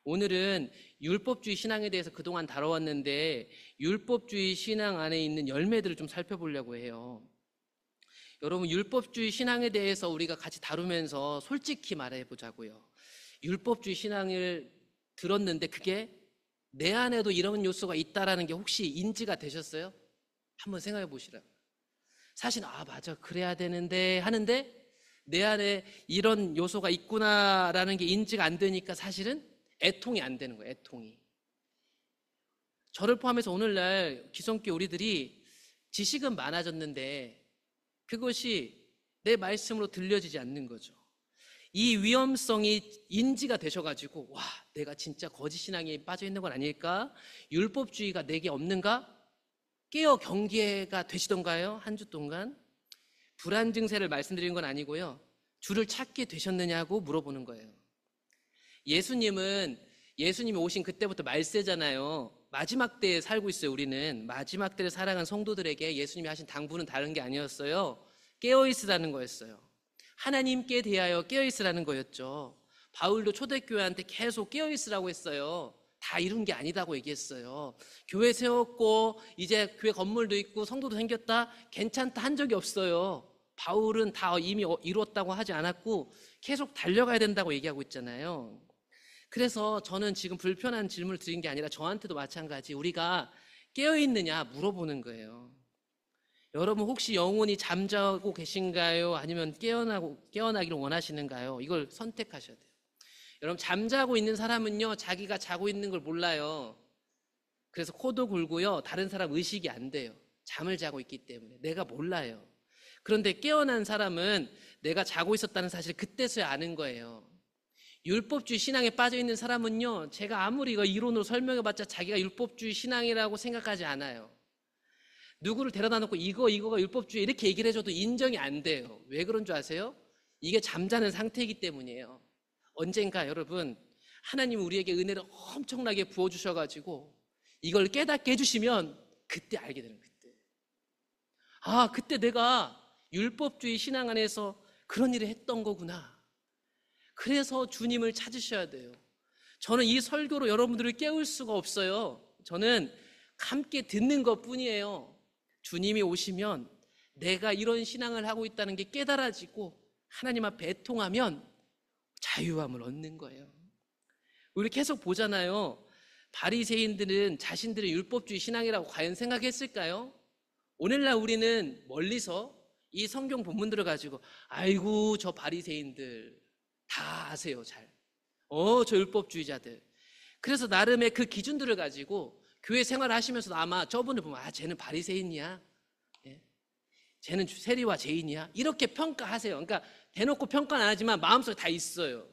오늘은 율법주의 신앙에 대해서 그동안 다뤄왔는데 율법주의 신앙 안에 있는 열매들을 좀 살펴보려고 해요. 여러분, 율법주의 신앙에 대해서 우리가 같이 다루면서 솔직히 말해보자고요. 율법주의 신앙을 들었는데 그게 내 안에도 이런 요소가 있다라는 게 혹시 인지가 되셨어요? 한번 생각해 보시라고요. 사실 맞아, 그래야 되는데 하는데 내 안에 이런 요소가 있구나라는 게 인지가 안 되니까 사실은 애통이 안 되는 거예요. 애통이. 저를 포함해서 오늘날 기성교 우리들이 지식은 많아졌는데 그것이 내 말씀으로 들려지지 않는 거죠. 이 위험성이 인지가 되셔가지고 와, 내가 진짜 거짓 신앙에 빠져 있는 건 아닐까? 율법주의가 내게 없는가? 깨어 경계가 되시던가요? 한 주 동안 불안 증세를 말씀드리는 건 아니고요. 주를 찾게 되셨느냐고 물어보는 거예요. 예수님이 오신 그때부터 말세잖아요. 마지막 때에 살고 있어요. 우리는 마지막 때를 살아간 성도들에게 예수님이 하신 당부는 다른 게 아니었어요. 깨어있으라는 거였어요. 하나님께 대하여 깨어있으라는 거였죠. 바울도 초대교회한테 계속 깨어있으라고 했어요. 다 이룬 게 아니다고 얘기했어요. 교회 세웠고 이제 교회 건물도 있고 성도도 생겼다, 괜찮다 한 적이 없어요. 바울은 다 이미 이루었다고 하지 않았고 계속 달려가야 된다고 얘기하고 있잖아요. 그래서 저는 지금 불편한 질문을 드린 게 아니라 저한테도 마찬가지, 우리가 깨어있느냐 물어보는 거예요. 여러분, 혹시 영혼이 잠자고 계신가요? 아니면 깨어나기를 원하시는가요? 이걸 선택하셔야 돼요. 여러분, 잠자고 있는 사람은요, 자기가 자고 있는 걸 몰라요. 그래서 코도 골고요, 다른 사람 의식이 안 돼요. 잠을 자고 있기 때문에 내가 몰라요. 그런데 깨어난 사람은 내가 자고 있었다는 사실을 그때서야 아는 거예요. 율법주의 신앙에 빠져 있는 사람은요, 제가 아무리 이거 이론으로 설명해봤자 자기가 율법주의 신앙이라고 생각하지 않아요. 누구를 데려다 놓고 이거가 율법주의 이렇게 얘기를 해줘도 인정이 안 돼요. 왜 그런 줄 아세요? 이게 잠자는 상태이기 때문이에요. 언젠가 여러분, 하나님은 우리에게 은혜를 엄청나게 부어주셔가지고 이걸 깨닫게 해주시면 그때 알게 되는, 그때 그때 내가 율법주의 신앙 안에서 그런 일을 했던 거구나. 그래서 주님을 찾으셔야 돼요. 저는 이 설교로 여러분들을 깨울 수가 없어요. 저는 함께 듣는 것뿐이에요. 주님이 오시면 내가 이런 신앙을 하고 있다는 게 깨달아지고 하나님 앞에 애통하면 자유함을 얻는 거예요. 우리 계속 보잖아요. 바리새인들은 자신들의 율법주의 신앙이라고 과연 생각했을까요? 오늘날 우리는 멀리서 이 성경 본문들을 가지고 아이고 저 바리새인들 다 아세요. 잘. 저 율법주의자들. 그래서 나름의 그 기준들을 가지고 교회 생활을 하시면서도 아마 저분을 보면 쟤는 바리새인이야, 쟤는 세리와 죄인이야, 이렇게 평가하세요. 그러니까 대놓고 평가는 안 하지만 마음속에 다 있어요.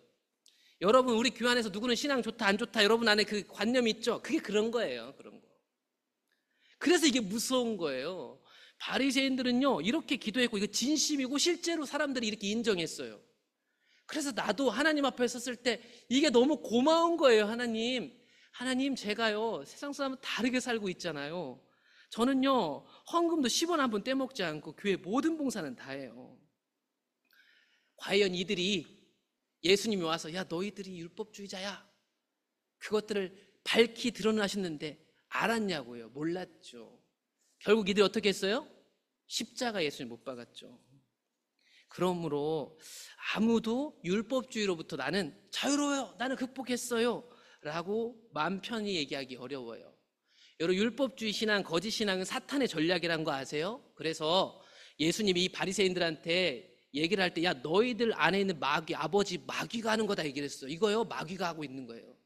여러분, 우리 교회 안에서 누구는 신앙 좋다 안 좋다 여러분 안에 그 관념이 있죠. 그게 그런 거예요. 그런 거. 그래서 이게 무서운 거예요. 바리새인들은요, 이렇게 기도했고 이거 진심이고 실제로 사람들이 이렇게 인정했어요. 그래서 나도 하나님 앞에 섰을 때 이게 너무 고마운 거예요. 하나님, 제가요 세상 사람은 다르게 살고 있잖아요. 저는요 헌금도 10원 한 번 떼먹지 않고 교회 모든 봉사는 다 해요. 과연 이들이 예수님이 와서 야 너희들이 율법주의자야, 그것들을 밝히 드러나셨는데 알았냐고요? 몰랐죠. 결국 이들이 어떻게 했어요? 십자가 예수님 못 박았죠. 그러므로 아무도 율법주의로부터 나는 자유로워요, 나는 극복했어요 라고 마음 편히 얘기하기 어려워요. 여러분, 율법주의 신앙, 거짓 신앙은 사탄의 전략이라는 거 아세요? 그래서 예수님이 이 바리새인들한테 얘기를 할 때 야 너희들 안에 있는 마귀, 아버지 마귀가 하는 거다 얘기를 했어요. 이거요 마귀가 하고 있는 거예요.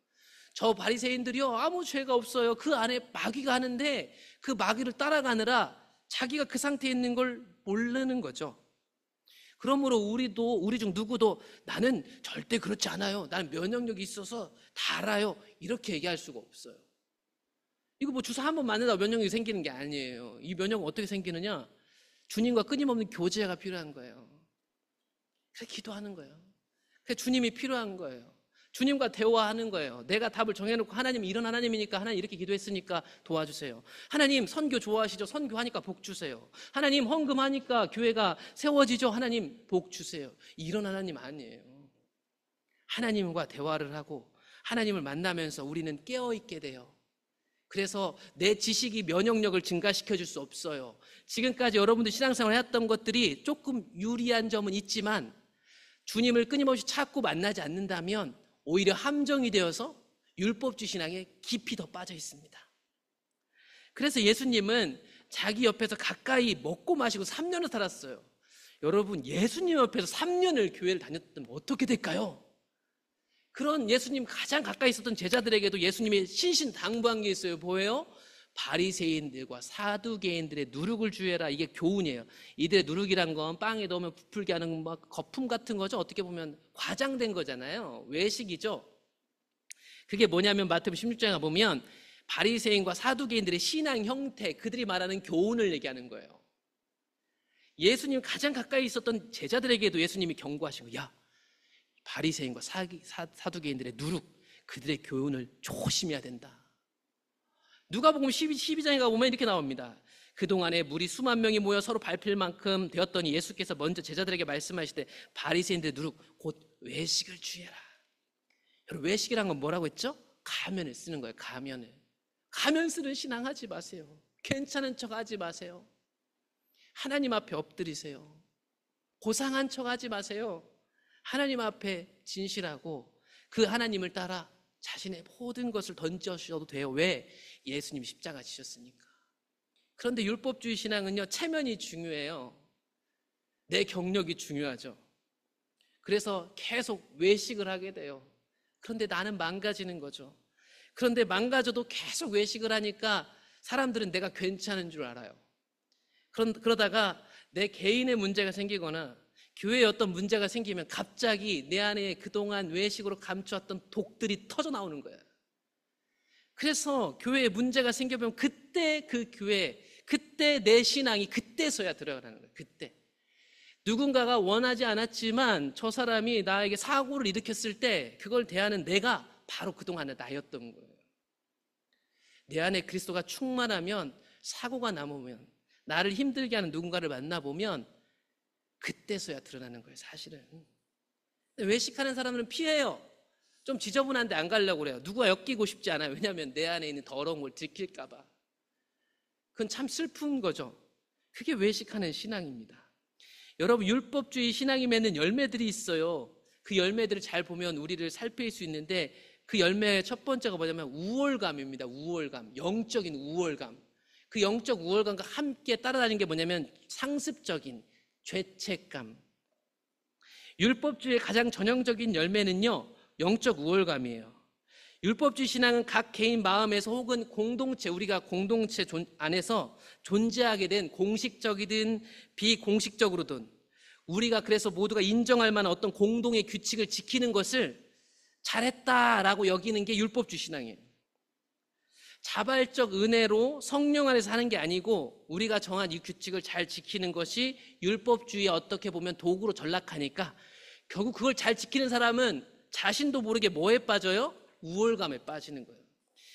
저 바리새인들이요 아무 죄가 없어요. 그 안에 마귀가 하는데 그 마귀를 따라가느라 자기가 그 상태에 있는 걸 모르는 거죠. 그러므로 우리 중 누구도 나는 절대 그렇지 않아요, 나는 면역력이 있어서 다 알아요, 이렇게 얘기할 수가 없어요. 이거 뭐 주사 한 번 맞는다고 면역력이 생기는 게 아니에요. 이 면역은 어떻게 생기느냐? 주님과 끊임없는 교제가 필요한 거예요. 그래서 기도하는 거예요. 그래서 주님이 필요한 거예요. 주님과 대화하는 거예요. 내가 답을 정해놓고 하나님이 이런 하나님이니까 하나님 이렇게 기도했으니까 도와주세요. 하나님 선교 좋아하시죠? 선교하니까 복 주세요. 하나님 헌금하니까 교회가 세워지죠? 하나님 복 주세요. 이런 하나님 아니에요. 하나님과 대화를 하고 하나님을 만나면서 우리는 깨어있게 돼요. 그래서 내 지식이 면역력을 증가시켜 줄 수 없어요. 지금까지 여러분들 신앙생활 해왔던 것들이 조금 유리한 점은 있지만 주님을 끊임없이 찾고 만나지 않는다면 오히려 함정이 되어서 율법주의 신앙에 깊이 더 빠져 있습니다. 그래서 예수님은 자기 옆에서 가까이 먹고 마시고 3년을 살았어요. 여러분, 예수님 옆에서 3년을 교회를 다녔다면 어떻게 될까요? 그런 예수님 가장 가까이 있었던 제자들에게도 예수님이 신신당부한 게 있어요. 뭐예요? 바리새인들과 사두개인들의 누룩을 주의해라. 이게 교훈이에요. 이들의 누룩이란 건 빵에 넣으면 부풀게 하는 막 거품 같은 거죠. 어떻게 보면 과장된 거잖아요. 외식이죠. 그게 뭐냐면 마태복음 16장에 보면 바리새인과 사두개인들의 신앙 형태, 그들이 말하는 교훈을 얘기하는 거예요. 예수님 가장 가까이 있었던 제자들에게도 예수님이 경고하시고, 야, 바리새인과 사두개인들의 누룩, 그들의 교훈을 조심해야 된다. 누가복음 12장에 가보면 이렇게 나옵니다. 그동안에 무리 수만 명이 모여 서로 밟힐 만큼 되었더니 예수께서 먼저 제자들에게 말씀하시되 바리새인들의 누룩 곧 외식을 주의해라. 여러분, 외식이란 건 뭐라고 했죠? 가면을 쓰는 거예요. 가면 쓰는 신앙 하지 마세요. 괜찮은 척 하지 마세요. 하나님 앞에 엎드리세요. 고상한 척 하지 마세요. 하나님 앞에 진실하고 그 하나님을 따라 자신의 모든 것을 던져주셔도 돼요. 왜? 예수님이 십자가 지셨으니까. 그런데 율법주의 신앙은요, 체면이 중요해요. 내 경력이 중요하죠. 그래서 계속 외식을 하게 돼요. 그런데 나는 망가지는 거죠. 그런데 망가져도 계속 외식을 하니까 사람들은 내가 괜찮은 줄 알아요. 그러다가 내 개인의 문제가 생기거나 교회에 어떤 문제가 생기면 갑자기 내 안에 그동안 외식으로 감추었던 독들이 터져 나오는 거예요. 그래서 교회에 문제가 생겨보면 그때 그 교회, 그때 내 신앙이 그때서야 들어가는 거예요. 그때. 누군가가 원하지 않았지만 저 사람이 나에게 사고를 일으켰을 때 그걸 대하는 내가 바로 그동안의 나였던 거예요. 내 안에 그리스도가 충만하면, 사고가 남으면, 나를 힘들게 하는 누군가를 만나보면 그때서야 드러나는 거예요, 사실은. 외식하는 사람들은 피해요. 좀 지저분한데 안 가려고 그래요. 누가 엮이고 싶지 않아요. 왜냐하면 내 안에 있는 더러운 걸 들킬까 봐. 그건 참 슬픈 거죠. 그게 외식하는 신앙입니다. 여러분, 율법주의 신앙이 맺는 열매들이 있어요. 그 열매들을 잘 보면 우리를 살필 수 있는데 그 열매의 첫 번째가 뭐냐면 우월감입니다. 우월감, 영적인 우월감. 그 영적 우월감과 함께 따라다니는 게 뭐냐면 상습적인 죄책감. 율법주의의 가장 전형적인 열매는요, 영적 우월감이에요. 율법주의 신앙은 각 개인 마음에서 혹은 공동체, 우리가 공동체 안에서 존재하게 된 공식적이든 비공식적으로든 우리가 그래서 모두가 인정할 만한 어떤 공동의 규칙을 지키는 것을 잘했다라고 여기는 게 율법주의 신앙이에요. 자발적 은혜로 성령 안에서 하는 게 아니고 우리가 정한 이 규칙을 잘 지키는 것이 율법주의에 어떻게 보면 도구로 전락하니까 결국 그걸 잘 지키는 사람은 자신도 모르게 뭐에 빠져요? 우월감에 빠지는 거예요.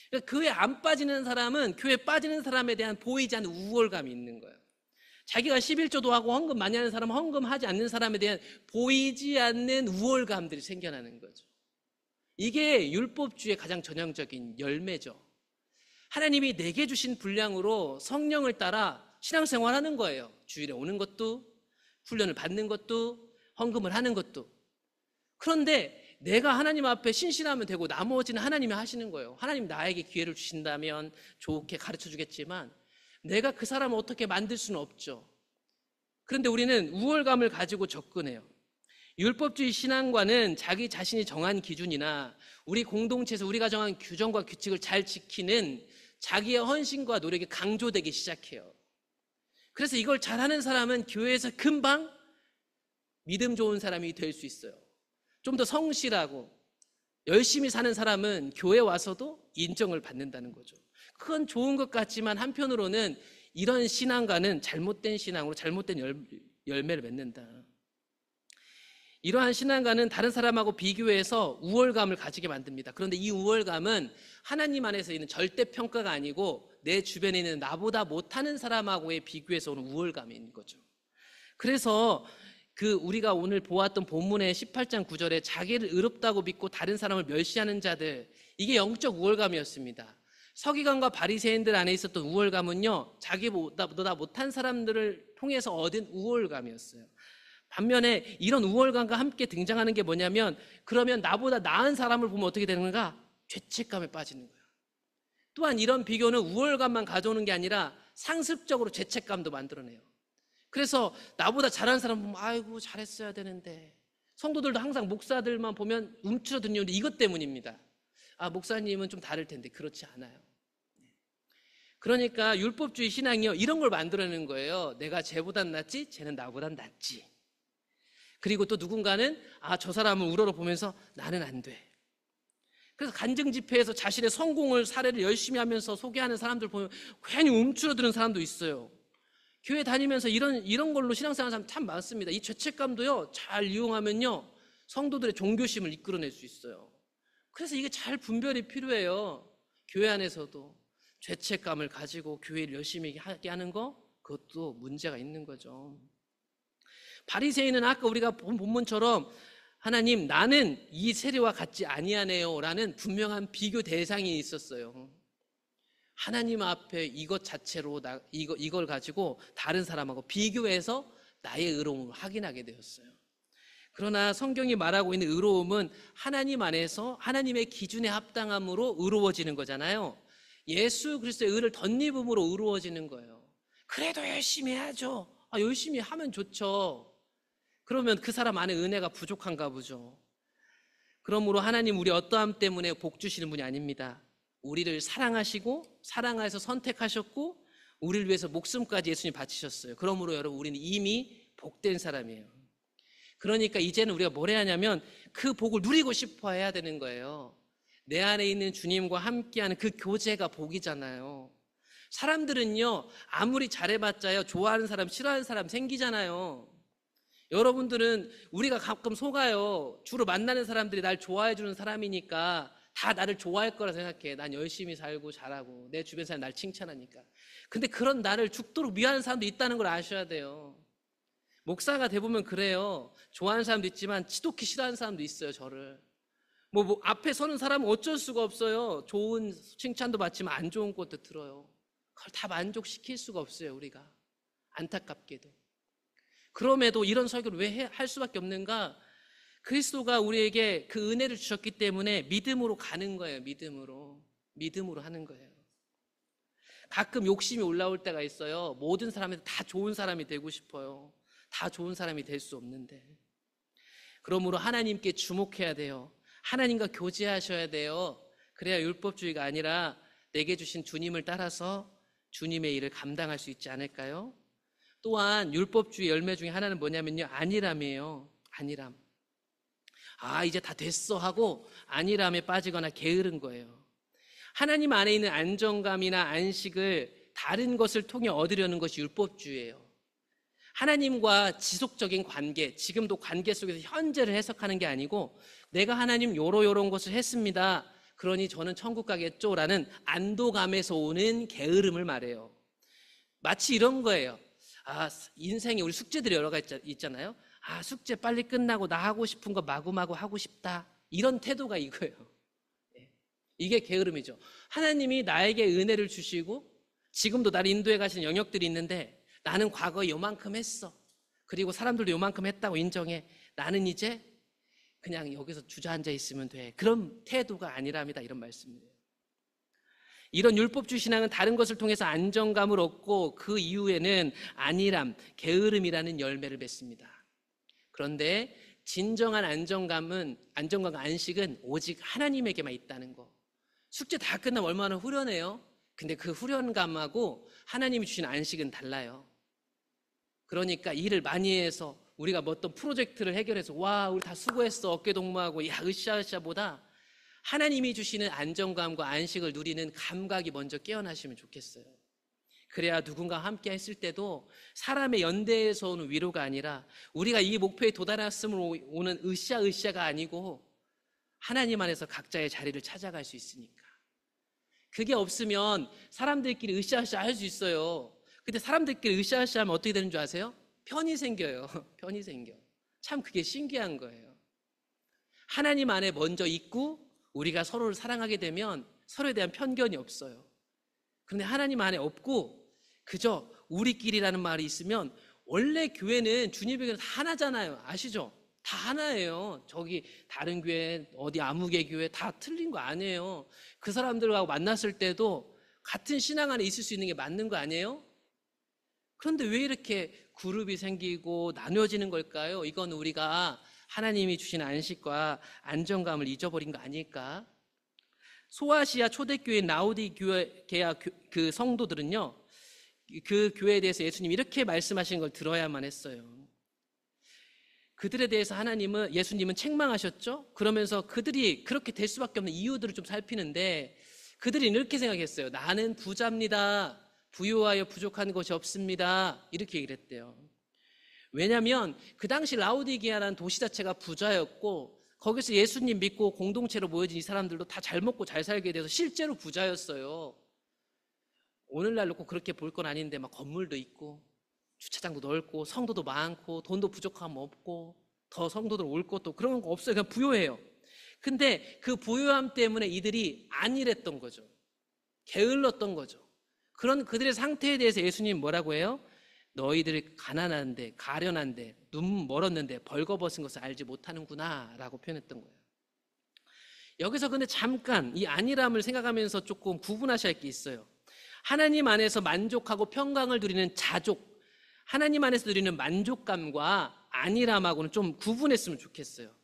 그러니까 교회 안 빠지는 사람은 교회 빠지는 사람에 대한 보이지 않는 우월감이 있는 거예요. 자기가 11조도 하고 헌금 많이 하는 사람은 헌금하지 않는 사람에 대한 보이지 않는 우월감들이 생겨나는 거죠. 이게 율법주의의 가장 전형적인 열매죠. 하나님이 내게 주신 분량으로 성령을 따라 신앙생활하는 거예요. 주일에 오는 것도, 훈련을 받는 것도, 헌금을 하는 것도. 그런데 내가 하나님 앞에 신실하면 되고 나머지는 하나님이 하시는 거예요. 하나님 나에게 기회를 주신다면 좋게 가르쳐 주겠지만 내가 그 사람을 어떻게 만들 수는 없죠. 그런데 우리는 우월감을 가지고 접근해요. 율법주의 신앙과는 자기 자신이 정한 기준이나 우리 공동체에서 우리가 정한 규정과 규칙을 잘 지키는 자기의 헌신과 노력이 강조되기 시작해요. 그래서 이걸 잘하는 사람은 교회에서 금방 믿음 좋은 사람이 될 수 있어요. 좀 더 성실하고 열심히 사는 사람은 교회 와서도 인정을 받는다는 거죠. 그건 좋은 것 같지만 한편으로는 이런 신앙과는 잘못된 신앙으로 잘못된 열매를 맺는다. 이러한 신앙과는 다른 사람하고 비교해서 우월감을 가지게 만듭니다. 그런데 이 우월감은 하나님 안에서 있는 절대평가가 아니고 내 주변에 있는 나보다 못하는 사람하고의 비교해서 오는 우월감인 거죠. 그래서 우리가 오늘 보았던 본문의 18장 9절에 자기를 의롭다고 믿고 다른 사람을 멸시하는 자들, 이게 영적 우월감이었습니다. 서기관과 바리새인들 안에 있었던 우월감은요, 자기보다 못한 사람들을 통해서 얻은 우월감이었어요. 반면에 이런 우월감과 함께 등장하는 게 뭐냐면, 그러면 나보다 나은 사람을 보면 어떻게 되는가? 죄책감에 빠지는 거예요. 또한 이런 비교는 우월감만 가져오는 게 아니라 상습적으로 죄책감도 만들어내요. 그래서 나보다 잘하는 사람 보면 아이고 잘했어야 되는데, 성도들도 항상 목사들만 보면 움츠러드는 이유는 이것 때문입니다. 아, 목사님은 좀 다를 텐데. 그렇지 않아요. 그러니까 율법주의 신앙이요, 이런 걸 만들어내는 거예요. 내가 쟤보단 낫지, 쟤는 나보단 낫지. 그리고 또 누군가는 저 사람을 우러러보면서 나는 안 돼. 그래서 간증 집회에서 자신의 성공을, 사례를 열심히 하면서 소개하는 사람들 보면 괜히 움츠러드는 사람도 있어요. 교회 다니면서 이런 걸로 신앙생활하는 사람 참 많습니다. 이 죄책감도요, 잘 이용하면요, 성도들의 종교심을 이끌어낼 수 있어요. 그래서 이게 잘 분별이 필요해요. 교회 안에서도 죄책감을 가지고 교회를 열심히 하게 하는 거, 그것도 문제가 있는 거죠. 바리새인은 아까 우리가 본 본문처럼 하나님, 나는 이 세례와 같지 아니하네요 라는 분명한 비교 대상이 있었어요. 하나님 앞에 이것 자체로 이걸 가지고 다른 사람하고 비교해서 나의 의로움을 확인하게 되었어요. 그러나 성경이 말하고 있는 의로움은 하나님 안에서 하나님의 기준에 합당함으로 의로워지는 거잖아요. 예수 그리스도의 의를 덧입음으로 의로워지는 거예요. 그래도 열심히 해야죠. 열심히 하면 좋죠. 그러면 그 사람 안에 은혜가 부족한가 보죠. 그러므로 하나님 우리 어떠함 때문에 복 주시는 분이 아닙니다. 우리를 사랑하시고 사랑하여서 선택하셨고 우리를 위해서 목숨까지 예수님 바치셨어요. 그러므로 여러분, 우리는 이미 복된 사람이에요. 그러니까 이제는 우리가 뭘 해야 하냐면 그 복을 누리고 싶어 해야 되는 거예요. 내 안에 있는 주님과 함께하는 그 교제가 복이잖아요. 사람들은요, 아무리 잘해봤자요, 좋아하는 사람 싫어하는 사람 생기잖아요. 여러분들은 우리가 가끔 속아요. 주로 만나는 사람들이 날 좋아해 주는 사람이니까 다 나를 좋아할 거라 생각해. 난 열심히 살고 잘하고 내 주변 사람 날 칭찬하니까. 근데 그런 나를 죽도록 미워하는 사람도 있다는 걸 아셔야 돼요. 목사가 돼보면 그래요. 좋아하는 사람도 있지만 지독히 싫어하는 사람도 있어요. 저를 앞에 서는 사람은 어쩔 수가 없어요. 좋은 칭찬도 받지만 안 좋은 것도 들어요. 그걸 다 만족시킬 수가 없어요. 우리가 안타깝게도. 그럼에도 이런 설교를 왜 할 수밖에 없는가? 그리스도가 우리에게 그 은혜를 주셨기 때문에 믿음으로 가는 거예요. 믿음으로 하는 거예요. 가끔 욕심이 올라올 때가 있어요. 모든 사람한테 다 좋은 사람이 되고 싶어요. 다 좋은 사람이 될 수 없는데. 그러므로 하나님께 주목해야 돼요. 하나님과 교제하셔야 돼요. 그래야 율법주의가 아니라 내게 주신 주님을 따라서 주님의 일을 감당할 수 있지 않을까요? 또한 율법주의 열매 중에 하나는 뭐냐면요, 안일함이에요. 안일함. 이제 다 됐어 하고 안일함에 빠지거나 게으른 거예요. 하나님 안에 있는 안정감이나 안식을 다른 것을 통해 얻으려는 것이 율법주의예요. 하나님과 지속적인 관계, 지금도 관계 속에서 현재를 해석하는 게 아니고 내가 하나님 요런 것을 했습니다. 그러니 저는 천국 가겠죠 라는 안도감에서 오는 게으름을 말해요. 마치 이런 거예요. 인생에 우리 숙제들이 여러 가지 있잖아요. 숙제 빨리 끝나고 나 하고 싶은 거 마구마구 하고 싶다. 이런 태도가 이거예요. 이게 게으름이죠. 하나님이 나에게 은혜를 주시고 지금도 나를 인도해 가시는 영역들이 있는데 나는 과거에 요만큼 했어. 그리고 사람들도 요만큼 했다고 인정해. 나는 이제 그냥 여기서 주저앉아 있으면 돼. 그런 태도가 아니랍니다. 이런 말씀이에요. 이런 율법주의 신앙은 다른 것을 통해서 안정감을 얻고 그 이후에는 안일함, 게으름이라는 열매를 맺습니다. 그런데 진정한 안정감과 안식은 오직 하나님에게만 있다는 거. 숙제 다 끝나면 얼마나 후련해요. 근데 그 후련감하고 하나님이 주신 안식은 달라요. 그러니까 일을 많이 해서 우리가 어떤 프로젝트를 해결해서 우리 다 수고했어 어깨동무하고 으쌰으쌰보다 하나님이 주시는 안정감과 안식을 누리는 감각이 먼저 깨어나시면 좋겠어요. 그래야 누군가와 함께 했을 때도 사람의 연대에서 오는 위로가 아니라 우리가 이 목표에 도달했음으로 오는 으쌰으쌰가 아니고 하나님 안에서 각자의 자리를 찾아갈 수 있으니까. 그게 없으면 사람들끼리 으쌰으쌰 할 수 있어요. 근데 사람들끼리 으쌰으쌰 하면 어떻게 되는 줄 아세요? 편이 생겨요. 편이 생겨. 참 그게 신기한 거예요. 하나님 안에 먼저 있고 우리가 서로를 사랑하게 되면 서로에 대한 편견이 없어요. 그런데 하나님 안에 없고 그저 우리끼리라는 말이 있으면, 원래 교회는 주님의 교회는 다 하나잖아요. 아시죠? 다 하나예요. 저기 다른 교회, 어디 아무개 교회 다 틀린 거 아니에요. 그 사람들하고 만났을 때도 같은 신앙 안에 있을 수 있는 게 맞는 거 아니에요? 그런데 왜 이렇게 그룹이 생기고 나누어지는 걸까요? 이건 우리가 하나님이 주신 안식과 안정감을 잊어버린 거 아닐까? 소아시아 초대교회 라오디게아 그 성도들은요, 그 교회에 대해서 예수님이 이렇게 말씀하신 걸 들어야만 했어요. 그들에 대해서 예수님은 책망하셨죠? 그러면서 그들이 그렇게 될 수밖에 없는 이유들을 좀 살피는데, 그들이 이렇게 생각했어요. 나는 부자입니다. 부유하여 부족한 것이 없습니다. 이렇게 얘기를 했대요. 왜냐하면 그 당시 라오디게아라는 도시 자체가 부자였고, 거기서 예수님 믿고 공동체로 모여진 이 사람들도 다 잘 먹고 잘 살게 돼서 실제로 부자였어요. 오늘날 놓고 그렇게 볼 건 아닌데 막 건물도 있고 주차장도 넓고 성도도 많고 돈도 부족함 없고 더 성도들 올 것도 그런 거 없어요. 그냥 부유해요. 근데 그 부유함 때문에 이들이 안일했던 거죠. 게을렀던 거죠. 그런 그들의 상태에 대해서 예수님 뭐라고 해요? 너희들이 가난한데 가련한데 눈 멀었는데 벌거벗은 것을 알지 못하는구나 라고 표현했던 거예요. 여기서 근데 잠깐 이 안일함을 생각하면서 조금 구분하셔야 할 게 있어요. 하나님 안에서 만족하고 평강을 누리는 자족, 하나님 안에서 누리는 만족감과 안일함하고는 좀 구분했으면 좋겠어요.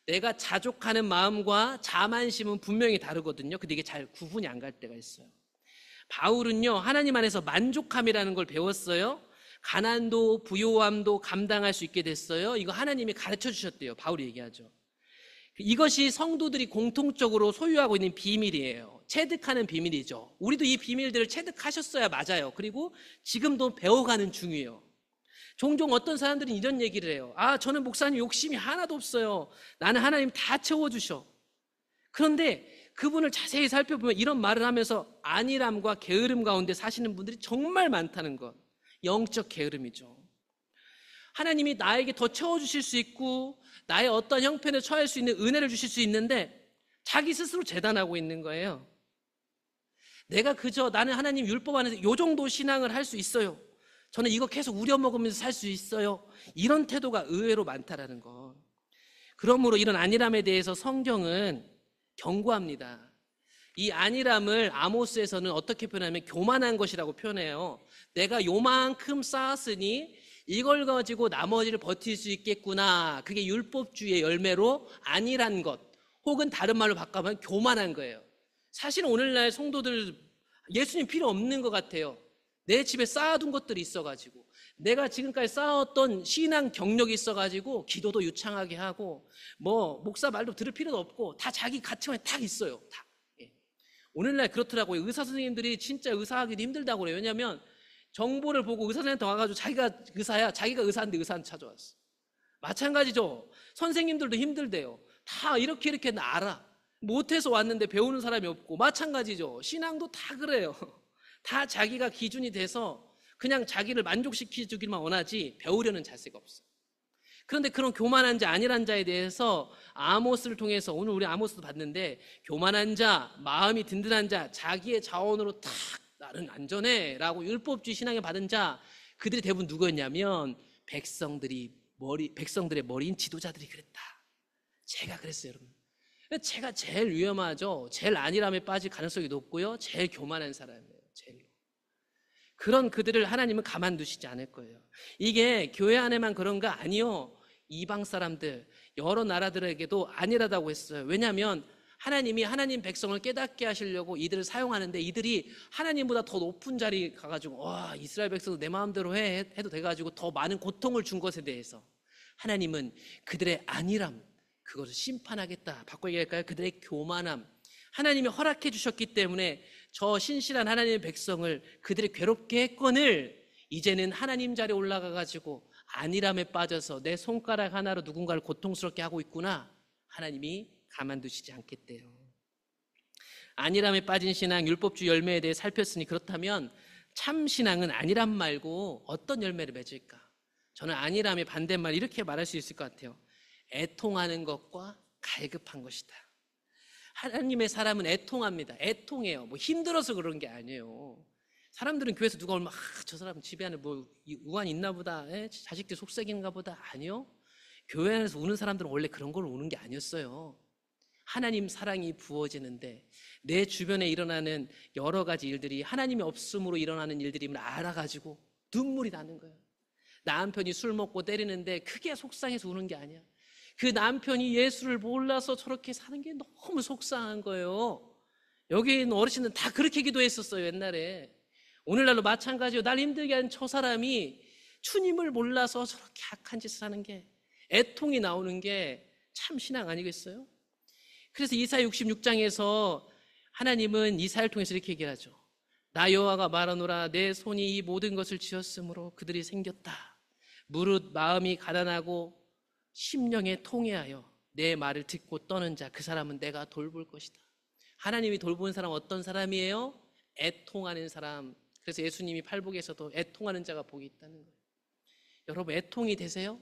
내가 자족하는 마음과 자만심은 분명히 다르거든요. 근데 이게 잘 구분이 안 갈 때가 있어요. 바울은요, 하나님 안에서 만족함이라는 걸 배웠어요. 가난도 부요함도 감당할 수 있게 됐어요. 이거 하나님이 가르쳐 주셨대요. 바울이 얘기하죠. 이것이 성도들이 공통적으로 소유하고 있는 비밀이에요. 체득하는 비밀이죠. 우리도 이 비밀들을 체득하셨어야 맞아요. 그리고 지금도 배워가는 중이에요. 종종 어떤 사람들은 이런 얘기를 해요. 저는 목사님 욕심이 하나도 없어요. 나는 하나님 다 채워주셔. 그런데 그분을 자세히 살펴보면 이런 말을 하면서 안일함과 게으름 가운데 사시는 분들이 정말 많다는 것. 영적 게으름이죠. 하나님이 나에게 더 채워주실 수 있고 나의 어떤 형편에 처할 수 있는 은혜를 주실 수 있는데 자기 스스로 재단하고 있는 거예요. 내가 그저 나는 하나님 율법 안에서 이 정도 신앙을 할 수 있어요. 저는 이거 계속 우려먹으면서 살 수 있어요. 이런 태도가 의외로 많다라는 거. 그러므로 이런 안일함에 대해서 성경은 경고합니다. 이 안일함을 아모스에서는 어떻게 표현하면 교만한 것이라고 표현해요. 내가 요만큼 쌓았으니 이걸 가지고 나머지를 버틸 수 있겠구나. 그게 율법주의의 열매로 안일한 것, 혹은 다른 말로 바꿔보면 교만한 거예요. 사실 오늘날 성도들 예수님 필요 없는 것 같아요. 내 집에 쌓아둔 것들이 있어가지고, 내가 지금까지 쌓았던 신앙 경력이 있어가지고 기도도 유창하게 하고 목사 말도 들을 필요도 없고 다 자기 가치관이 딱 있어요. 다. 오늘날 그렇더라고요. 의사 선생님들이 진짜 의사하기도 힘들다고 그래요. 왜냐하면 정보를 보고 의사 선생님한테 와가지고 자기가 의사야, 자기가 의사인데 의사한테 찾아왔어. 마찬가지죠. 선생님들도 힘들대요. 다 이렇게 알아. 못해서 왔는데 배우는 사람이 없고, 마찬가지죠. 신앙도 다 그래요. 다 자기가 기준이 돼서 그냥 자기를 만족시켜주기만 원하지 배우려는 자세가 없어요. 그런데 그런 교만한 자, 안일한 자에 대해서 아모스를 통해서, 오늘 우리 아모스도 봤는데, 교만한 자, 마음이 든든한 자, 자기의 자원으로 탁 나는 안전해 라고 율법주의 신앙에 받은 자, 그들이 대부분 누구였냐면 백성들의 머리인 지도자들이 그랬다. 제가 그랬어요, 여러분. 제가 제일 위험하죠. 제일 안일함에 빠질 가능성이 높고요, 제일 교만한 사람이에요. 제일. 그런 그들을 하나님은 가만두시지 않을 거예요. 이게 교회 안에만 그런가? 아니요. 이방 사람들, 여러 나라들에게도 안일하다고 했어요. 왜냐하면 하나님이 하나님 백성을 깨닫게 하시려고 이들을 사용하는데, 이들이 하나님보다 더 높은 자리 가가지고 이스라엘 백성도 내 마음대로 해도 돼가지고 더 많은 고통을 준 것에 대해서 하나님은 그들의 안일함, 그것을 심판하겠다. 바꿔 얘기할까요? 그들의 교만함, 하나님이 허락해 주셨기 때문에 저 신실한 하나님의 백성을 그들이 괴롭게 했거늘 이제는 하나님 자리에 올라가가지고 안일함에 빠져서 내 손가락 하나로 누군가를 고통스럽게 하고 있구나, 하나님이 가만두시지 않겠대요. 안일함에 빠진 신앙, 율법주의 열매에 대해 살폈으니, 그렇다면 참 신앙은 안일함 말고 어떤 열매를 맺을까? 저는 안일함의 반대말 이렇게 말할 수 있을 것 같아요. 애통하는 것과 갈급한 것이다. 하나님의 사람은 애통합니다. 애통해요. 뭐 힘들어서 그런 게 아니에요. 사람들은 교회에서 누가 얼마 저 사람 집에 안에 뭐 우환 있나 보다, 자식들 속삭이는가 보다. 아니요. 교회 안에서 우는 사람들은 원래 그런 걸로 우는 게 아니었어요. 하나님 사랑이 부어지는데 내 주변에 일어나는 여러 가지 일들이 하나님이 없음으로 일어나는 일들임을 알아가지고 눈물이 나는 거예요. 남편이 술 먹고 때리는데 크게 속상해서 우는 게 아니야. 그 남편이 예수를 몰라서 저렇게 사는 게 너무 속상한 거예요. 여기 있는 어르신은 다 그렇게 기도했었어요, 옛날에. 오늘날도 마찬가지로 날 힘들게 한 저 사람이 주님을 몰라서 저렇게 악한 짓을 하는 게, 애통이 나오는 게 참 신앙 아니겠어요? 그래서 이사야 66장에서 하나님은 이사야를 통해서 이렇게 얘기하죠. 나 여호와가 말하노라, 내 손이 이 모든 것을 지었으므로 그들이 생겼다. 무릇 마음이 가난하고 심령에 통회하여 내 말을 듣고 떠는 자, 그 사람은 내가 돌볼 것이다. 하나님이 돌보는 사람 어떤 사람이에요? 애통하는 사람. 그래서 예수님이 팔복에서도 애통하는 자가 복이 있다는 거예요. 여러분, 애통이 되세요?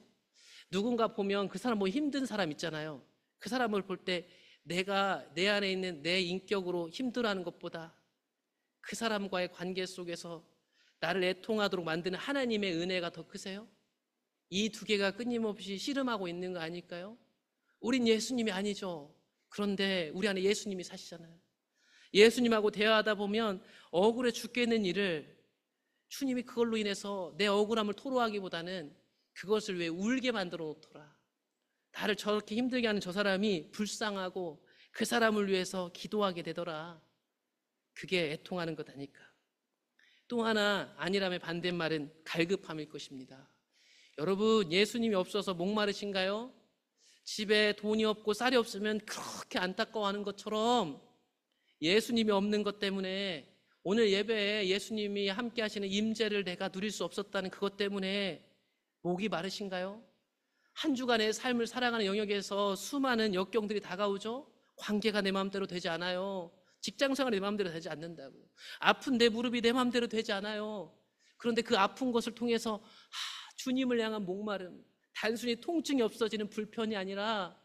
누군가 보면 그 사람 뭐 힘든 사람 있잖아요. 그 사람을 볼 때 내가 내 안에 있는 내 인격으로 힘들어하는 것보다 그 사람과의 관계 속에서 나를 애통하도록 만드는 하나님의 은혜가 더 크세요? 이 두 개가 끊임없이 씨름하고 있는 거 아닐까요? 우린 예수님이 아니죠. 그런데 우리 안에 예수님이 사시잖아요. 예수님하고 대화하다 보면 억울해 죽겠는 일을 주님이 그걸로 인해서 내 억울함을 토로하기보다는 그것을 왜 울게 만들어 놓더라. 나를 저렇게 힘들게 하는 저 사람이 불쌍하고 그 사람을 위해서 기도하게 되더라. 그게 애통하는 것 아닐까. 또 하나, 안일함의 반대말은 갈급함일 것입니다. 여러분, 예수님이 없어서 목마르신가요? 집에 돈이 없고 쌀이 없으면 그렇게 안타까워하는 것처럼 예수님이 없는 것 때문에 오늘 예배에 예수님이 함께 하시는 임재를 내가 누릴 수 없었다는 그것 때문에 목이 마르신가요? 한 주간의 삶을 살아가는 영역에서 수많은 역경들이 다가오죠. 관계가 내 마음대로 되지 않아요. 직장생활이 내 마음대로 되지 않는다고. 아픈 내 무릎이 내 마음대로 되지 않아요. 그런데 그 아픈 것을 통해서 주님을 향한 목마름, 단순히 통증이 없어지는 불편이 아니라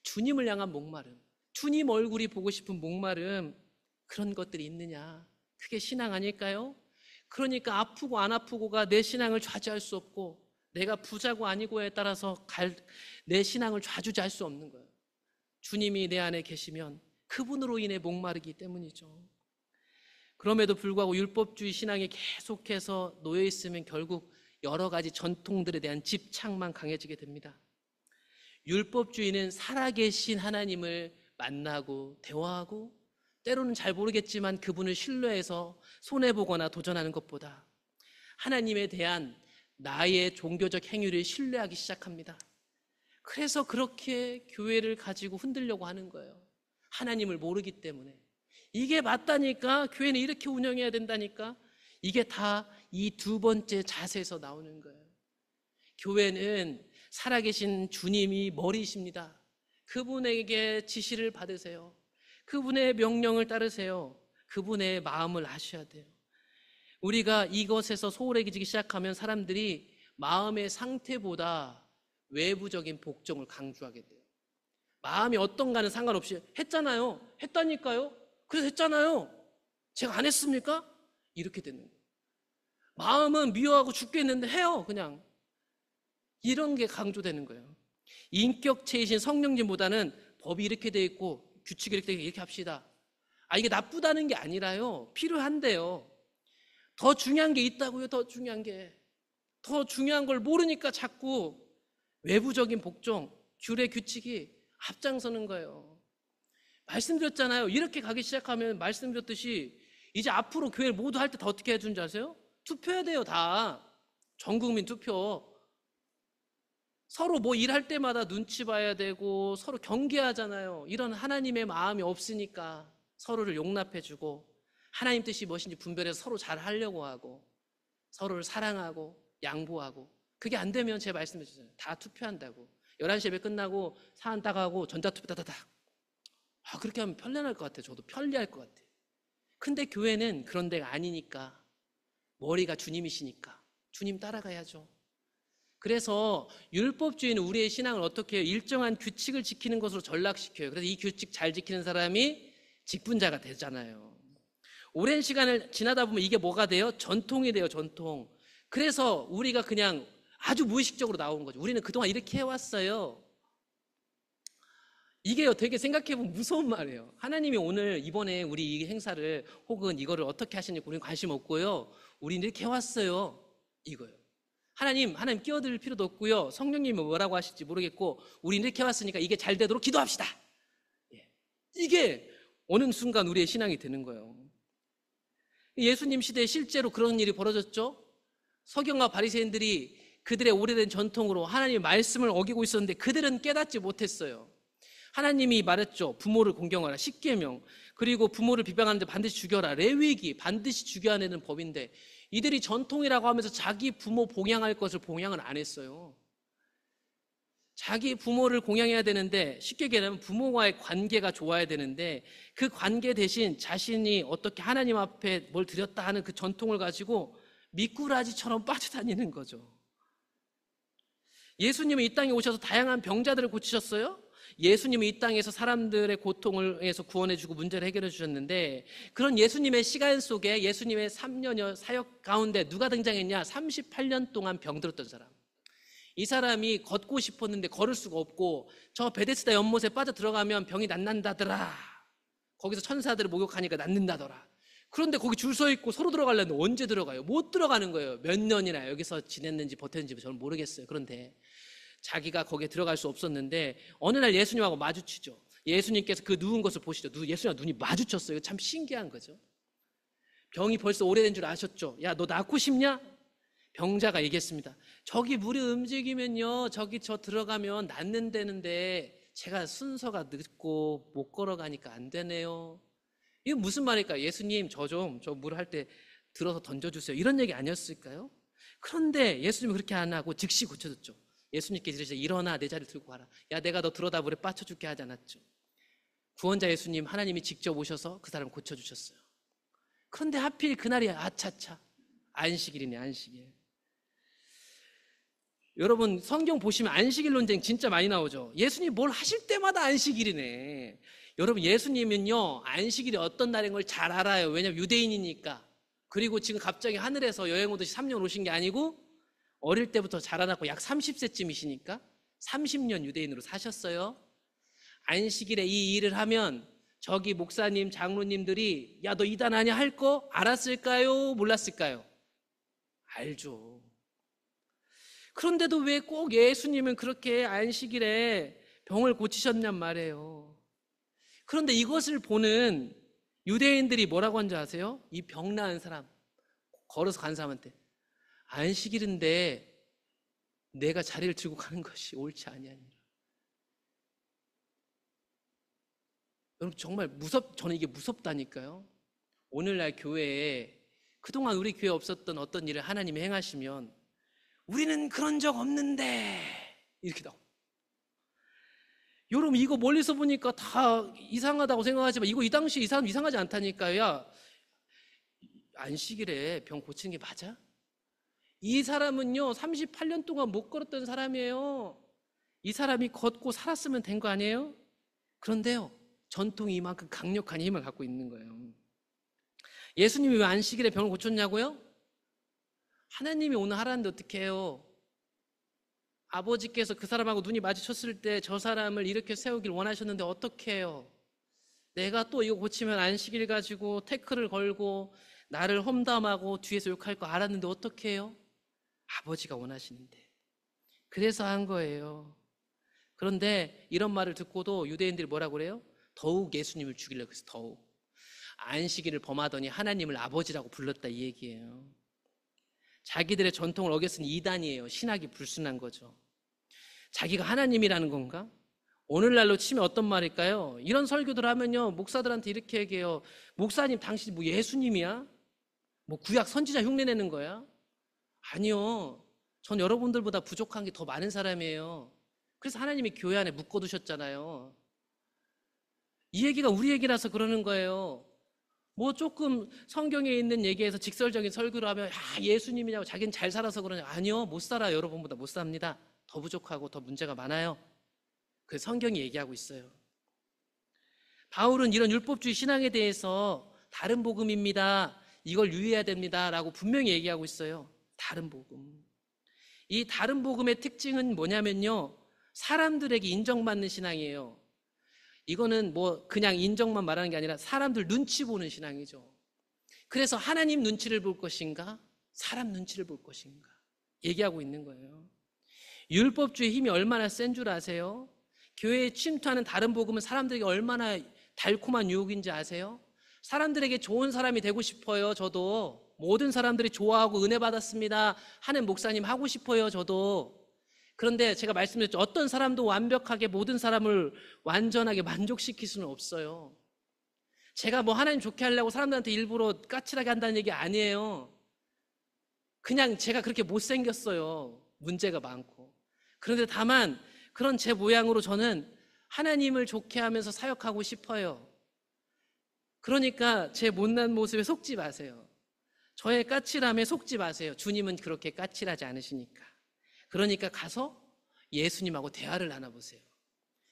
주님을 향한 목마름, 주님 얼굴이 보고 싶은 목마름, 그런 것들이 있느냐. 그게 신앙 아닐까요? 그러니까 아프고 안 아프고가 내 신앙을 좌지할 수 없고, 내가 부자고 아니고에 따라서 내 신앙을 좌주지할 수 없는 거예요. 주님이 내 안에 계시면 그분으로 인해 목마르기 때문이죠. 그럼에도 불구하고 율법주의 신앙에 계속해서 놓여 있으면 결국 여러 가지 전통들에 대한 집착만 강해지게 됩니다. 율법주의는 살아계신 하나님을 만나고 대화하고 때로는 잘 모르겠지만 그분을 신뢰해서 손해보거나 도전하는 것보다 하나님에 대한 나의 종교적 행위를 신뢰하기 시작합니다. 그래서 그렇게 교회를 가지고 흔들려고 하는 거예요. 하나님을 모르기 때문에. 이게 맞다니까, 교회는 이렇게 운영해야 된다니까. 이게 다 이 두 번째 자세에서 나오는 거예요. 교회는 살아계신 주님이 머리이십니다. 그분에게 지시를 받으세요. 그분의 명령을 따르세요. 그분의 마음을 아셔야 돼요. 우리가 이것에서 소홀해지기 시작하면 사람들이 마음의 상태보다 외부적인 복종을 강조하게 돼요. 마음이 어떤가는 상관없이 했잖아요. 했다니까요. 그래서 했잖아요. 제가 안 했습니까? 이렇게 되는 거예요. 마음은 미워하고 죽겠는데 해요. 그냥. 이런 게 강조되는 거예요. 인격체이신 성령님보다는 법이 이렇게 돼 있고 규칙이 이렇게 돼 있고 이렇게 합시다. 이게 나쁘다는 게 아니라요. 필요한데요. 더 중요한 게 있다고요. 더 중요한 게. 더 중요한 걸 모르니까 자꾸 외부적인 복종, 규례, 규칙이 앞장서는 거예요. 말씀드렸잖아요. 이렇게 가기 시작하면 말씀드렸듯이 이제 앞으로 교회를 모두 할 때 다 어떻게 해주는 줄 아세요? 투표해야 돼요. 다. 전국민 투표. 서로 뭐 일할 때마다 눈치 봐야 되고 서로 경계하잖아요. 이런 하나님의 마음이 없으니까 서로를 용납해주고 하나님 뜻이 무엇인지 분별해서 서로 잘 하려고 하고 서로를 사랑하고 양보하고, 그게 안 되면 제 말씀해 주세요. 다 투표한다고. 11시 예배 끝나고 사안 따가고 전자투표 따다닥. 그렇게 하면 편리할 것 같아요. 저도 편리할 것 같아요. 근데 교회는 그런 데가 아니니까, 머리가 주님이시니까 주님 따라가야죠. 그래서 율법주의는 우리의 신앙을 어떻게 해요? 일정한 규칙을 지키는 것으로 전락시켜요. 그래서 이 규칙 잘 지키는 사람이 직분자가 되잖아요. 오랜 시간을 지나다 보면 이게 뭐가 돼요? 전통이 돼요, 전통. 그래서 우리가 그냥 아주 무의식적으로 나온 거죠. 우리는 그동안 이렇게 해왔어요. 이게요, 되게 생각해보면 무서운 말이에요. 하나님이 오늘 이번에 우리 이 행사를 혹은 이거를 어떻게 하시는지 우리는 관심 없고요. 우리는 이렇게 해왔어요. 이거요. 하나님 끼어들 필요도 없고요. 성령님이 뭐라고 하실지 모르겠고, 우리는 이렇게 해왔으니까 이게 잘 되도록 기도합시다. 이게 어느 순간 우리의 신앙이 되는 거예요. 예수님 시대에 실제로 그런 일이 벌어졌죠. 서경과 바리새인들이 그들의 오래된 전통으로 하나님의 말씀을 어기고 있었는데 그들은 깨닫지 못했어요. 하나님이 말했죠. 부모를 공경하라. 십계명. 그리고 부모를 비방하는데 반드시 죽여라. 레위기. 반드시 죽여야 되는 법인데 이들이 전통이라고 하면서 자기 부모 봉양할 것을 봉양을 안 했어요. 자기 부모를 공양해야 되는데, 쉽게 얘기하면 부모와의 관계가 좋아야 되는데 그 관계 대신 자신이 어떻게 하나님 앞에 뭘 드렸다 하는 그 전통을 가지고 미꾸라지처럼 빠져다니는 거죠. 예수님은 이 땅에 오셔서 다양한 병자들을 고치셨어요. 예수님은 이 땅에서 사람들의 고통을 해서 구원해주고 문제를 해결해 주셨는데, 그런 예수님의 시간 속에 예수님의 3년여 사역 가운데 누가 등장했냐? 38년 동안 병들었던 사람. 이 사람이 걷고 싶었는데 걸을 수가 없고, 저 베데스다 연못에 빠져 들어가면 병이 낫는다더라. 거기서 천사들을 목욕하니까 낫는다더라. 그런데 거기 줄 서 있고 서로 들어가려는데 언제 들어가요? 못 들어가는 거예요. 몇 년이나 여기서 지냈는지 버텼는지 저는 모르겠어요. 그런데 자기가 거기에 들어갈 수 없었는데 어느 날 예수님하고 마주치죠. 예수님께서 그 누운 것을 보시죠. 예수님과 눈이 마주쳤어요. 이거 참 신기한 거죠. 병이 벌써 오래된 줄 아셨죠? 야, 너 낫고 싶냐? 병자가 얘기했습니다. 저기 물이 움직이면요, 저기 저 들어가면 낫는다는데 제가 순서가 늦고 못 걸어가니까 안 되네요. 이게 무슨 말일까요? 예수님, 저 물 할 때 들어서 던져주세요. 이런 얘기 아니었을까요? 그런데 예수님은 그렇게 안 하고 즉시 고쳐줬죠. 예수님께서 이러시죠. 일어나, 내 자리를 들고 가라. 야, 내가 너 들어다 물에 빠쳐줄게 하지 않았죠. 구원자 예수님, 하나님이 직접 오셔서 그 사람을 고쳐주셨어요. 그런데 하필 그날이 아차차 안식일이네, 안식일. 여러분, 성경 보시면 안식일 논쟁 진짜 많이 나오죠. 예수님 뭘 하실 때마다 안식일이네. 여러분, 예수님은요, 안식일이 어떤 날인 걸 잘 알아요. 왜냐면 유대인이니까. 그리고 지금 갑자기 하늘에서 여행 오듯이 3년 오신 게 아니고 어릴 때부터 자라났고 약 30세쯤이시니까 30년 유대인으로 사셨어요. 안식일에 이 일을 하면 저기 목사님, 장로님들이 야, 너 이단 아니야 할 거 알았을까요? 몰랐을까요? 알죠. 그런데도 왜 꼭 예수님은 그렇게 안식일에 병을 고치셨냔 말이에요. 그런데 이것을 보는 유대인들이 뭐라고 한 줄 아세요? 이 병 나은 사람, 걸어서 간 사람한테 안식일인데 내가 자리를 들고 가는 것이 옳지 아니하니라. 여러분, 정말 저는 이게 무섭다니까요. 오늘날 교회에 그동안 우리 교회에 없었던 어떤 일을 하나님이 행하시면 우리는 그런 적 없는데 이렇게 나옵니다. 여러분, 이거 멀리서 보니까 다 이상하다고 생각하지만 이거 이 당시에 이 사람 이상하지 않다니까요. 야, 안식일에 병 고치는 게 맞아? 이 사람은요 38년 동안 못 걸었던 사람이에요. 이 사람이 걷고 살았으면 된 거 아니에요? 그런데요, 전통이 이만큼 강력한 힘을 갖고 있는 거예요. 예수님이 왜 안식일에 병을 고쳤냐고요? 하나님이 오늘 하라는데 어떻게 해요? 아버지께서 그 사람하고 눈이 마주쳤을 때 저 사람을 이렇게 세우길 원하셨는데 어떻게 해요? 내가 또 이거 고치면 안식일 가지고 태클을 걸고 나를 험담하고 뒤에서 욕할 거 알았는데 어떻게 해요? 아버지가 원하시는데. 그래서 한 거예요. 그런데 이런 말을 듣고도 유대인들이 뭐라고 그래요? 더욱 예수님을 죽이려고 해서 더욱 안식일을 범하더니 하나님을 아버지라고 불렀다, 이 얘기예요. 자기들의 전통을 어겼으니 이단이에요. 신학이 불순한 거죠. 자기가 하나님이라는 건가? 오늘날로 치면 어떤 말일까요? 이런 설교들 하면요, 목사들한테 이렇게 얘기해요. 목사님, 당신 뭐 예수님이야? 뭐 구약 선지자 흉내내는 거야? 아니요. 전 여러분들보다 부족한 게 더 많은 사람이에요. 그래서 하나님이 교회 안에 묶어두셨잖아요. 이 얘기가 우리 얘기라서 그러는 거예요. 뭐 조금 성경에 있는 얘기에서 직설적인 설교를 하면 예수님이냐고 자기는 잘 살아서 그러냐. 아니요, 못 살아요. 여러분보다 못 삽니다. 더 부족하고 더 문제가 많아요. 그 성경이 얘기하고 있어요. 바울은 이런 율법주의 신앙에 대해서 다른 복음입니다, 이걸 유의해야 됩니다 라고 분명히 얘기하고 있어요. 다른 복음. 이 다른 복음의 특징은 뭐냐면요, 사람들에게 인정받는 신앙이에요. 이거는 뭐 그냥 인정만 말하는 게 아니라 사람들 눈치 보는 신앙이죠. 그래서 하나님 눈치를 볼 것인가, 사람 눈치를 볼 것인가 얘기하고 있는 거예요. 율법주의 힘이 얼마나 센 줄 아세요? 교회에 침투하는 다른 복음은 사람들에게 얼마나 달콤한 유혹인지 아세요? 사람들에게 좋은 사람이 되고 싶어요. 저도 모든 사람들이 좋아하고 은혜 받았습니다 하는 목사님 하고 싶어요. 저도. 그런데 제가 말씀드렸죠. 어떤 사람도 완벽하게 모든 사람을 완전하게 만족시킬 수는 없어요. 제가 뭐 하나님 좋게 하려고 사람들한테 일부러 까칠하게 한다는 얘기 아니에요. 그냥 제가 그렇게 못생겼어요. 문제가 많고. 그런데 다만 그런 제 모양으로 저는 하나님을 좋게 하면서 사역하고 싶어요. 그러니까 제 못난 모습에 속지 마세요. 저의 까칠함에 속지 마세요. 주님은 그렇게 까칠하지 않으시니까. 그러니까 가서 예수님하고 대화를 나눠보세요.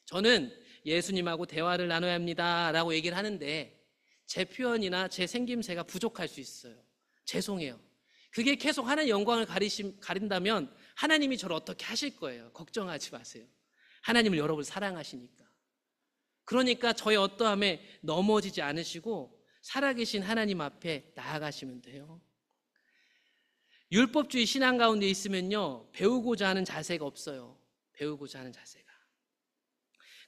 저는 예수님하고 대화를 나눠야 합니다 라고 얘기를 하는데 제 표현이나 제 생김새가 부족할 수 있어요. 죄송해요. 그게 계속 하나님 영광을 가린다면 하나님이 저를 어떻게 하실 거예요. 걱정하지 마세요. 하나님을 여러분 사랑하시니까. 그러니까 저의 어떠함에 넘어지지 않으시고 살아계신 하나님 앞에 나아가시면 돼요. 율법주의 신앙 가운데 있으면요, 배우고자 하는 자세가 없어요. 배우고자 하는 자세가.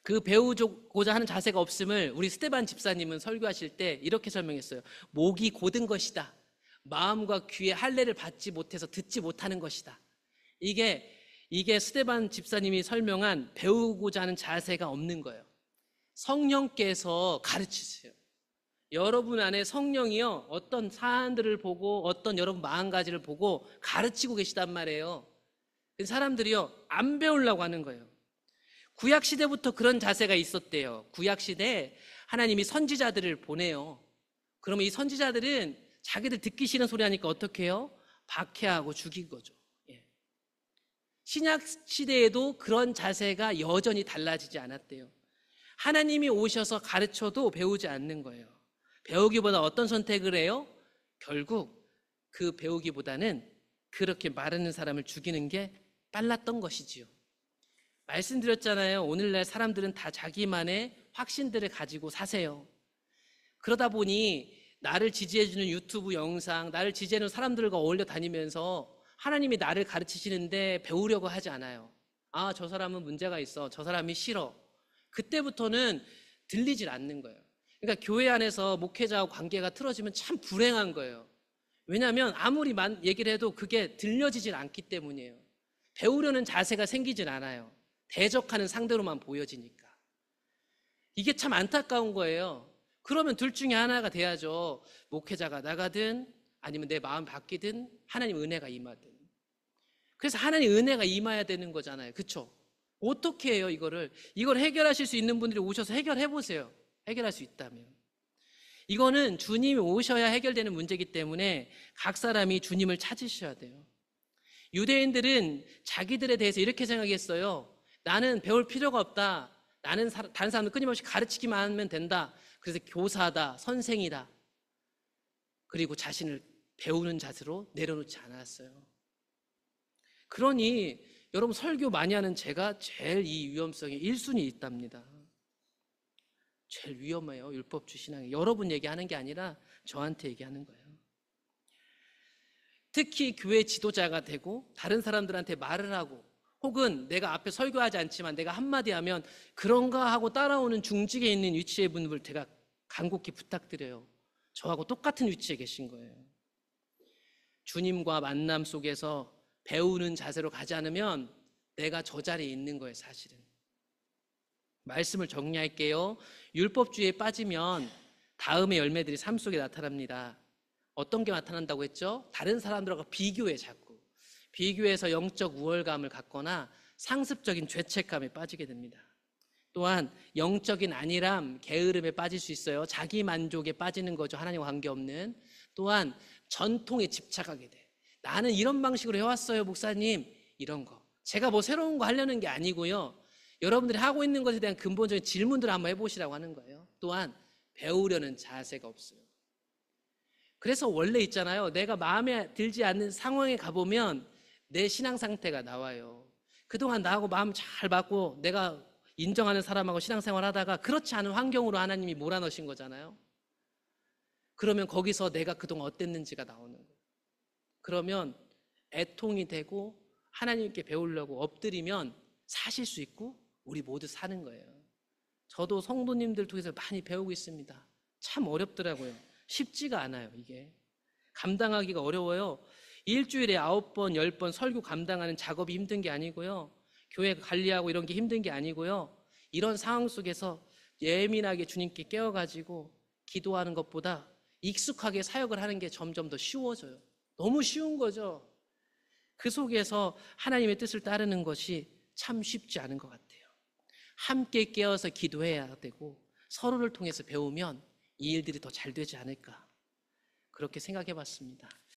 그 배우고자 하는 자세가 없음을 우리 스테반 집사님은 설교하실 때 이렇게 설명했어요. 목이 고든 것이다. 마음과 귀에 할례를 받지 못해서 듣지 못하는 것이다. 이게 스테반 집사님이 설명한 배우고자 하는 자세가 없는 거예요. 성령께서 가르치세요. 여러분 안에 성령이요, 어떤 사안들을 보고 어떤 여러분 마음가짐을 보고 가르치고 계시단 말이에요. 사람들이요, 안 배우려고 하는 거예요. 구약시대부터 그런 자세가 있었대요. 구약시대에 하나님이 선지자들을 보내요. 그러면 이 선지자들은 자기들 듣기 싫은 소리 하니까 어떻게 해요? 박해하고 죽인 거죠. 신약시대에도 그런 자세가 여전히 달라지지 않았대요. 하나님이 오셔서 가르쳐도 배우지 않는 거예요. 배우기보다 어떤 선택을 해요? 결국 그 배우기보다는 그렇게 말하는 사람을 죽이는 게 빨랐던 것이지요. 말씀드렸잖아요. 오늘날 사람들은 다 자기만의 확신들을 가지고 사세요. 그러다 보니 나를 지지해주는 유튜브 영상, 나를 지지해주는 사람들과 어울려 다니면서 하나님이 나를 가르치시는데 배우려고 하지 않아요. 아, 저 사람은 문제가 있어. 저 사람이 싫어. 그때부터는 들리질 않는 거예요. 그러니까 교회 안에서 목회자와 관계가 틀어지면 참 불행한 거예요. 왜냐하면 아무리 얘기를 해도 그게 들려지질 않기 때문이에요. 배우려는 자세가 생기질 않아요. 대적하는 상대로만 보여지니까. 이게 참 안타까운 거예요. 그러면 둘 중에 하나가 돼야죠. 목회자가 나가든 아니면 내 마음 바뀌든 하나님 은혜가 임하든. 그래서 하나님 은혜가 임해야 되는 거잖아요. 그렇죠? 어떻게 해요 이걸 해결하실 수 있는 분들이 오셔서 해결해 보세요. 해결할 수 있다면. 이거는 주님이 오셔야 해결되는 문제이기 때문에 각 사람이 주님을 찾으셔야 돼요. 유대인들은 자기들에 대해서 이렇게 생각했어요. 나는 배울 필요가 없다. 나는 다른 사람들 끊임없이 가르치기만 하면 된다. 그래서 교사다, 선생이다. 그리고 자신을 배우는 자세로 내려놓지 않았어요. 그러니 여러분 설교 많이 하는 제가 제일 이 위험성에 1순위 있답니다. 제일 위험해요. 율법주의 신앙이. 여러분 얘기하는 게 아니라 저한테 얘기하는 거예요. 특히 교회 지도자가 되고 다른 사람들한테 말을 하고 혹은 내가 앞에 설교하지 않지만 내가 한마디 하면 그런가 하고 따라오는 중직에 있는 위치의 분들 제가 간곡히 부탁드려요. 저하고 똑같은 위치에 계신 거예요. 주님과 만남 속에서 배우는 자세로 가지 않으면 내가 저 자리에 있는 거예요, 사실은. 말씀을 정리할게요. 율법주의에 빠지면 다음의 열매들이 삶 속에 나타납니다. 어떤 게 나타난다고 했죠? 다른 사람들하고 비교해 자꾸. 비교해서 영적 우월감을 갖거나 상습적인 죄책감에 빠지게 됩니다. 또한 영적인 안일함, 게으름에 빠질 수 있어요. 자기 만족에 빠지는 거죠. 하나님과 관계없는. 또한 전통에 집착하게 돼. 나는 이런 방식으로 해왔어요, 목사님. 이런 거. 제가 뭐 새로운 거 하려는 게 아니고요. 여러분들이 하고 있는 것에 대한 근본적인 질문들을 한번 해보시라고 하는 거예요. 또한 배우려는 자세가 없어요. 그래서 원래 있잖아요. 내가 마음에 들지 않는 상황에 가보면 내 신앙 상태가 나와요. 그동안 나하고 마음 잘 맞고 내가 인정하는 사람하고 신앙생활 하다가 그렇지 않은 환경으로 하나님이 몰아넣으신 거잖아요. 그러면 거기서 내가 그동안 어땠는지가 나오는 거예요. 그러면 애통이 되고 하나님께 배우려고 엎드리면 사실 수 있고 우리 모두 사는 거예요. 저도 성도님들 통해서 많이 배우고 있습니다. 참 어렵더라고요. 쉽지가 않아요. 이게 감당하기가 어려워요. 일주일에 9번, 10번 설교 감당하는 작업이 힘든 게 아니고요. 교회 관리하고 이런 게 힘든 게 아니고요. 이런 상황 속에서 예민하게 주님께 깨어가지고 기도하는 것보다 익숙하게 사역을 하는 게 점점 더 쉬워져요. 너무 쉬운 거죠. 그 속에서 하나님의 뜻을 따르는 것이 참 쉽지 않은 것 같아요. 함께 깨어서 기도해야 되고 서로를 통해서 배우면 이 일들이 더 잘 되지 않을까 그렇게 생각해 봤습니다.